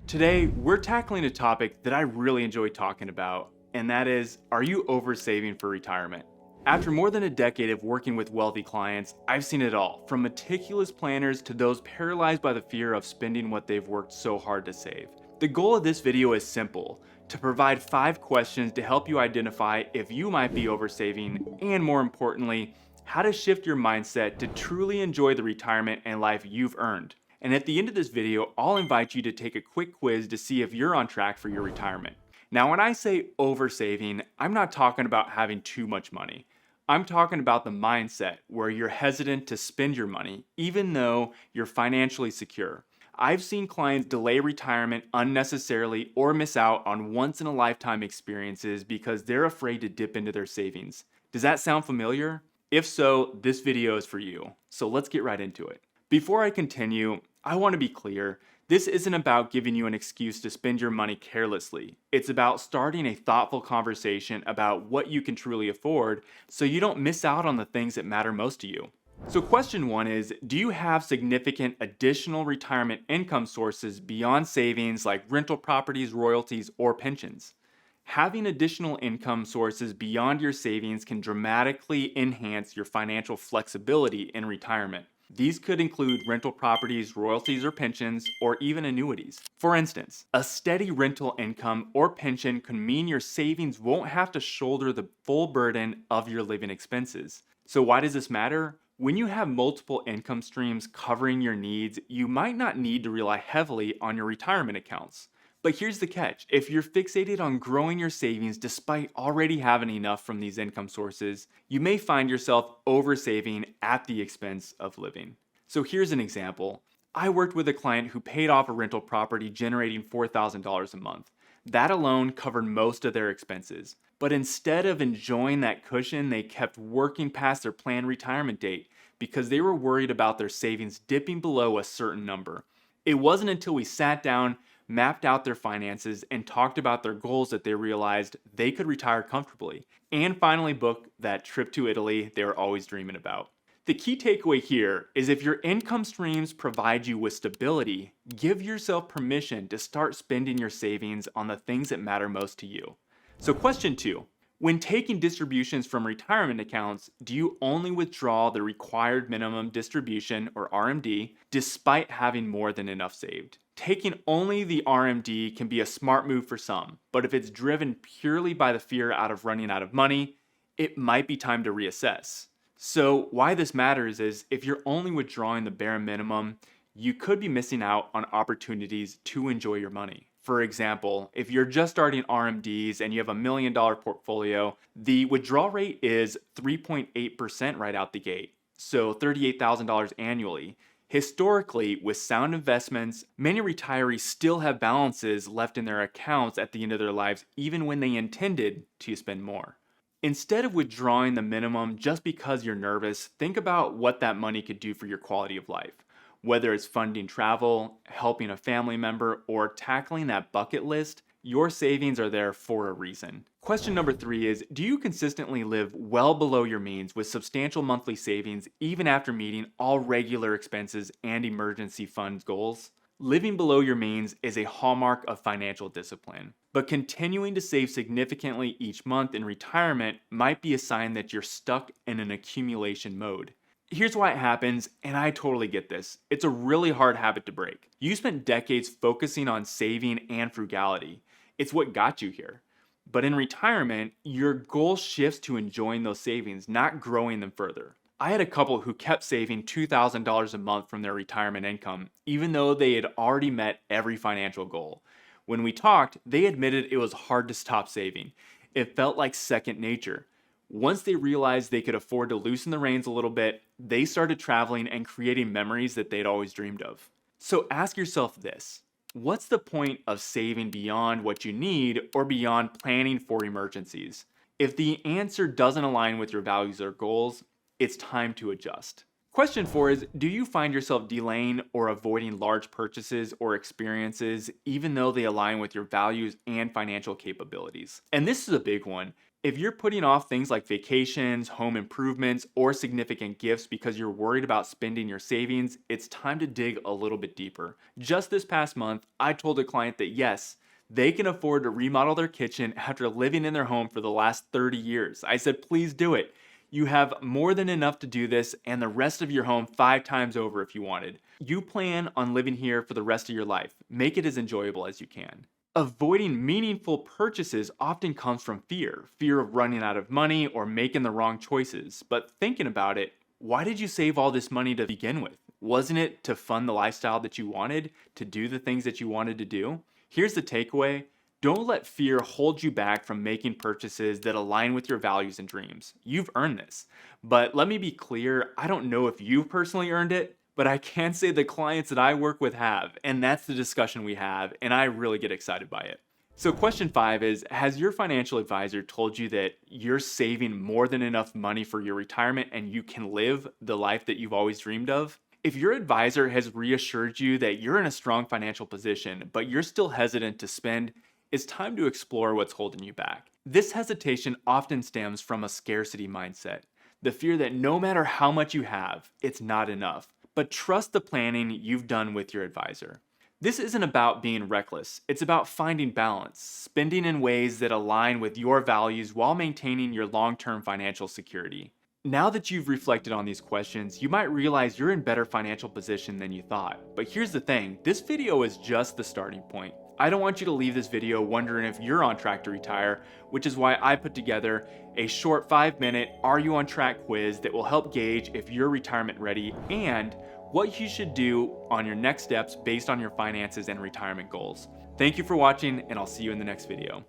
Today, we're tackling a topic that I really enjoy talking about, and that is, are you oversaving for retirement? After more than a decade of working with wealthy clients, I've seen it all, from meticulous planners to those paralyzed by the fear of spending what they've worked so hard to save. The goal of this video is simple, to provide 5 questions to help you identify if you might be oversaving, and more importantly, how to shift your mindset to truly enjoy the retirement and life you've earned. And at the end of this video, I'll invite you to take a quick quiz to see if you're on track for your retirement. Now, when I say oversaving, I'm not talking about having too much money. I'm talking about the mindset where you're hesitant to spend your money, even though you're financially secure. I've seen clients delay retirement unnecessarily or miss out on once-in-a-lifetime experiences because they're afraid to dip into their savings. Does that sound familiar? If so, this video is for you. So let's get right into it. Before I continue, I want to be clear. This isn't about giving you an excuse to spend your money carelessly. It's about starting a thoughtful conversation about what you can truly afford so you don't miss out on the things that matter most to you. So question 1 is, do you have significant additional retirement income sources beyond savings like rental properties, royalties, or pensions? Having additional income sources beyond your savings can dramatically enhance your financial flexibility in retirement. These could include rental properties, royalties or pensions, or even annuities. For instance, a steady rental income or pension could mean your savings won't have to shoulder the full burden of your living expenses. So why does this matter? When you have multiple income streams covering your needs, you might not need to rely heavily on your retirement accounts. But here's the catch. If you're fixated on growing your savings despite already having enough from these income sources, you may find yourself oversaving at the expense of living. So here's an example. I worked with a client who paid off a rental property generating $4,000 a month. That alone covered most of their expenses. But instead of enjoying that cushion, they kept working past their planned retirement date because they were worried about their savings dipping below a certain number. It wasn't until we sat down, mapped out their finances, and talked about their goals that they realized they could retire comfortably and finally book that trip to Italy they were always dreaming about. The key takeaway here is if your income streams provide you with stability, give yourself permission to start spending your savings on the things that matter most to you. So question 2, when taking distributions from retirement accounts, do you only withdraw the required minimum distribution or RMD despite having more than enough saved? Taking only the RMD can be a smart move for some, but if it's driven purely by the fear of running out of money, it might be time to reassess. So why this matters is if you're only withdrawing the bare minimum, you could be missing out on opportunities to enjoy your money. For example, if you're just starting RMDs and you have $1 million portfolio, the withdrawal rate is 3.8% right out the gate, so $38,000 annually. Historically, with sound investments, many retirees still have balances left in their accounts at the end of their lives, even when they intended to spend more. Instead of withdrawing the minimum just because you're nervous, think about what that money could do for your quality of life. Whether it's funding travel, helping a family member, or tackling that bucket list, your savings are there for a reason. Question number 3 is, do you consistently live well below your means with substantial monthly savings even after meeting all regular expenses and emergency fund goals? Living below your means is a hallmark of financial discipline, but continuing to save significantly each month in retirement might be a sign that you're stuck in an accumulation mode. Here's why it happens, and I totally get this. It's a really hard habit to break. You spent decades focusing on saving and frugality. It's what got you here. But in retirement, your goal shifts to enjoying those savings, not growing them further. I had a couple who kept saving $2,000 a month from their retirement income, even though they had already met every financial goal. When we talked, they admitted it was hard to stop saving. It felt like second nature. Once they realized they could afford to loosen the reins a little bit, they started traveling and creating memories that they'd always dreamed of. So ask yourself this. What's the point of saving beyond what you need or beyond planning for emergencies? If the answer doesn't align with your values or goals, it's time to adjust. Question 4 is, do you find yourself delaying or avoiding large purchases or experiences even though they align with your values and financial capabilities? And this is a big one. If you're putting off things like vacations, home improvements, or significant gifts because you're worried about spending your savings, it's time to dig a little bit deeper. Just this past month, I told a client that yes, they can afford to remodel their kitchen after living in their home for the last 30 years. I said, please do it. You have more than enough to do this and the rest of your home 5 times over if you wanted. You plan on living here for the rest of your life. Make it as enjoyable as you can. Avoiding meaningful purchases often comes from fear of running out of money or making the wrong choices. But thinking about it, why did you save all this money to begin with? Wasn't it to fund the lifestyle that you wanted, to do the things that you wanted to do? Here's the takeaway. Don't let fear hold you back from making purchases that align with your values and dreams. You've earned this. But let me be clear, I don't know if you've personally earned it, but I can say the clients that I work with have, and that's the discussion we have, and I really get excited by it. So question 5 is, has your financial advisor told you that you're saving more than enough money for your retirement and you can live the life that you've always dreamed of? If your advisor has reassured you that you're in a strong financial position, but you're still hesitant to spend, it's time to explore what's holding you back. This hesitation often stems from a scarcity mindset, the fear that no matter how much you have, it's not enough. But trust the planning you've done with your advisor. This isn't about being reckless, it's about finding balance, spending in ways that align with your values while maintaining your long-term financial security. Now that you've reflected on these questions, you might realize you're in better financial position than you thought. But here's the thing, this video is just the starting point. I don't want you to leave this video wondering if you're on track to retire, which is why I put together a short 5-minute Are You on Track quiz that will help gauge if you're retirement ready and what you should do on your next steps based on your finances and retirement goals. Thank you for watching, and I'll see you in the next video.